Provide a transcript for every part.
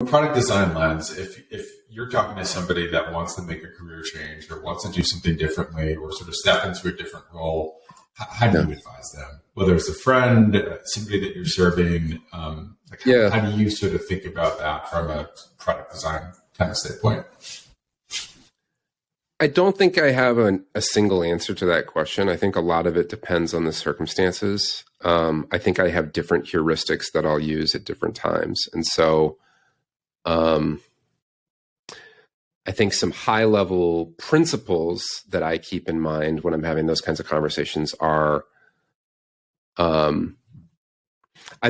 Product design lens, if you're talking to somebody that wants to make a career change or wants to do something differently or sort of step into a different role, how do you advise them? Whether it's a friend, somebody that you're serving, how do you sort of think about that from a product design kind of standpoint? I don't think I have a single answer to that question. I think a lot of it depends on the circumstances. I think I have different heuristics that I'll use at different times. And so I think some high level principles that I keep in mind when I'm having those kinds of conversations are, I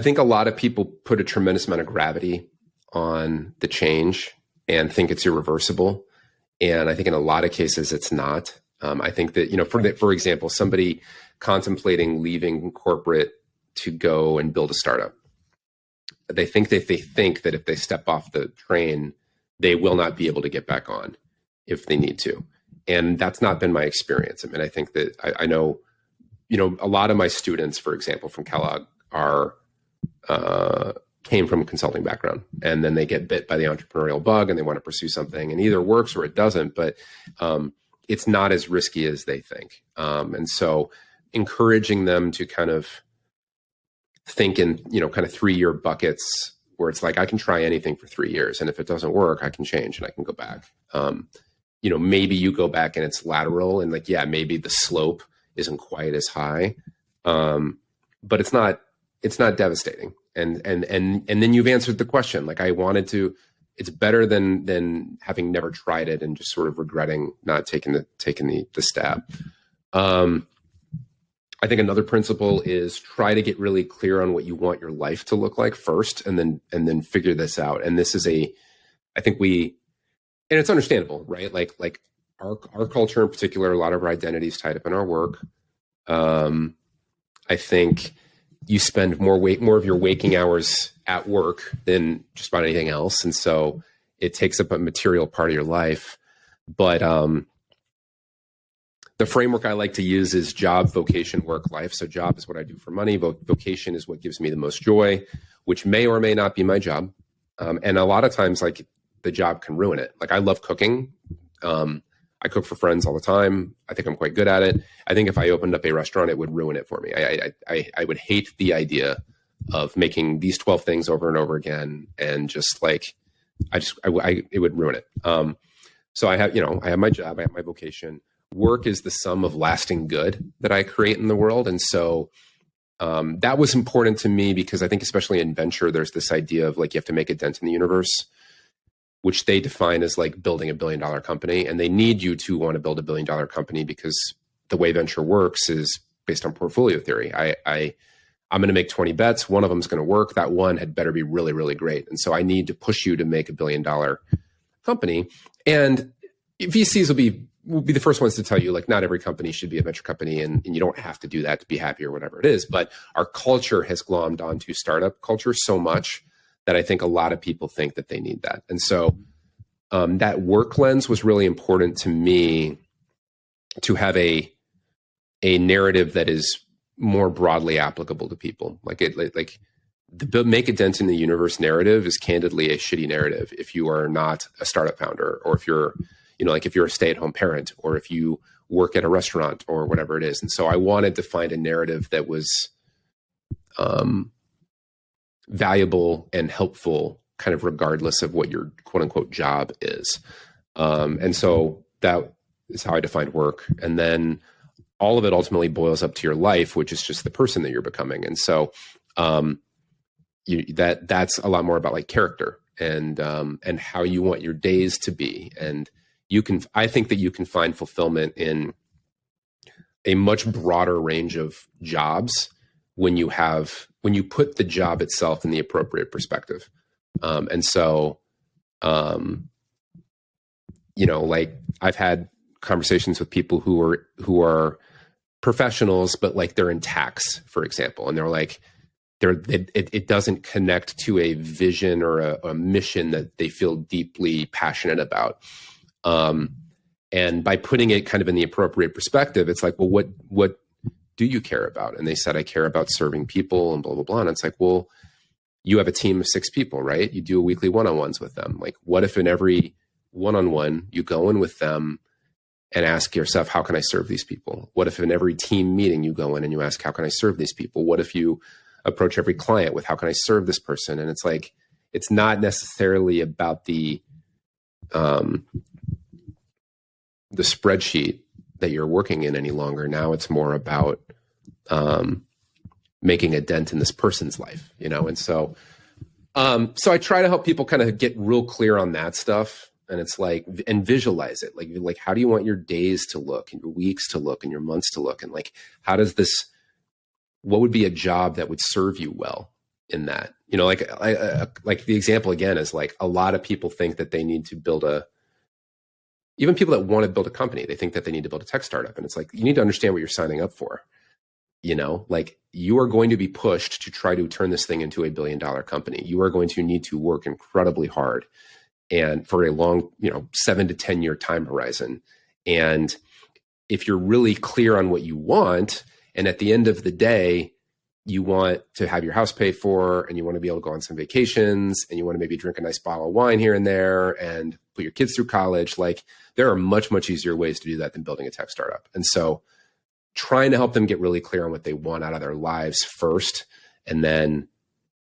think a lot of people put a tremendous amount of gravity on the change and think it's irreversible. And I think in a lot of cases it's not. I think that, for example, somebody contemplating leaving corporate to go and build a startup, they think that if they step off the train, they will not be able to get back on if they need to. And that's not been my experience. I mean, I think that I know, a lot of my students, for example, from Kellogg came from a consulting background, and then they get bit by the entrepreneurial bug and they want to pursue something, and either works or it doesn't, but it's not as risky as they think. And so encouraging them to kind of think in, kind of 3-year buckets where it's like, I can try anything for 3 years. And if it doesn't work, I can change and I can go back. Maybe you go back and it's lateral and maybe the slope isn't quite as high. But it's not devastating. And then you've answered the question. Like, I wanted to, it's better than having never tried it and just sort of regretting not taking the step. I think another principle is try to get really clear on what you want your life to look like first, and then figure this out. And this is and it's understandable, right? Like our culture in particular, a lot of our identity is tied up in our work. I think you spend more of your waking hours at work than just about anything else. And so it takes up a material part of your life. But the framework I like to use is job, vocation, work, life. So job is what I do for money. Vocation is what gives me the most joy, which may or may not be my job. And a lot of times, like, the job can ruin it. Like, I love cooking. I cook for friends all the time. I think I'm quite good at it. I think if I opened up a restaurant, it would ruin it for me. I would hate the idea of making these 12 things over and over again. And just like, it would ruin it. So I have my job, I have my vocation. Work is the sum of lasting good that I create in the world. And so that was important to me because I think especially in venture, there's this idea of like, you have to make a dent in the universe, which they define as like building $1 billion company. And they need you to want to build $1 billion company because the way venture works is based on portfolio theory. I'm going to make 20 bets. One of them is going to work. That one had better be really, really great. And so I need to push you to make $1 billion company. And VCs will be the first ones to tell you, like, not every company should be a venture company, and you don't have to do that to be happy or whatever it is. But our culture has glommed onto startup culture so much that I think a lot of people think that they need that. And so that work lens was really important to me, to have a narrative that is more broadly applicable to people. Like the make a dent in the universe narrative is candidly a shitty narrative if you are not a startup founder, or if you're, if you're a stay-at-home parent, or if you work at a restaurant or whatever it is. And so I wanted to find a narrative that was valuable and helpful, kind of regardless of what your quote unquote job is. And so that is how I defined work. And then all of it ultimately boils up to your life, which is just the person that you're becoming. And so that's a lot more about like character and how you want your days to be. And I think that you can find fulfillment in a much broader range of jobs when you put the job itself in the appropriate perspective. And so, like, I've had conversations with people who are professionals, but like they're in tax, for example, and they're like, it doesn't connect to a vision or a mission that they feel deeply passionate about. And by putting it kind of in the appropriate perspective, it's like, well, what do you care about? And they said, I care about serving people and blah, blah, blah. And it's like, well, you have a team of 6 people, right? You do a weekly one-on-ones with them. Like, what if in every one-on-one you go in with them and ask yourself, how can I serve these people? What if in every team meeting you go in and you ask, how can I serve these people? What if you approach every client with, how can I serve this person? And it's like, it's not necessarily about the spreadsheet that you're working in any longer. Now it's more about making a dent in this person's life, you know? And so I try to help people kind of get real clear on that stuff. And it's like, and visualize it. Like, how do you want your days to look and your weeks to look and your months to look? And like, how does this, what would be a job that would serve you well in that? You know, like the example again is like, a lot of people think that they need to build even people that want to build a company, they think that they need to build a tech startup. And it's like, you need to understand what you're signing up for. You know, like, you are going to be pushed to try to turn this thing into $1 billion company. You are going to need to work incredibly hard and for a long, 7 to 10 year time horizon. And if you're really clear on what you want, and at the end of the day, you want to have your house paid for, and you want to be able to go on some vacations, and you want to maybe drink a nice bottle of wine here and there and put your kids through college, like, there are much, much easier ways to do that than building a tech startup. And so trying to help them get really clear on what they want out of their lives first, and then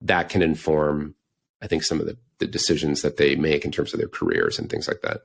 that can inform, I think, some of the decisions that they make in terms of their careers and things like that.